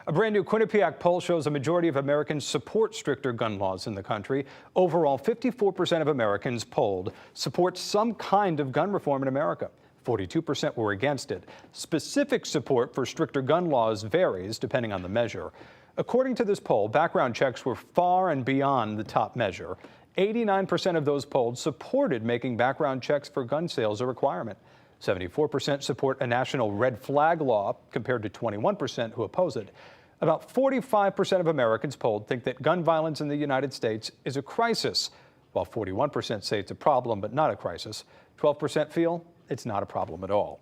A brand new Quinnipiac poll shows a majority of Americans support stricter gun laws in the country. Overall, 54% of Americans polled support some kind of gun reform in America. 42% were against it. Specific support for stricter gun laws varies depending on the measure. According to this poll, background checks were far and beyond the top measure. 89% of those polled supported making background checks for gun sales a requirement. 74% support a national red flag law, compared to 21% who oppose it. About 45% of Americans polled think that gun violence in the United States is a crisis, while 41% say it's a problem but not a crisis. 12% feel it's not a problem at all.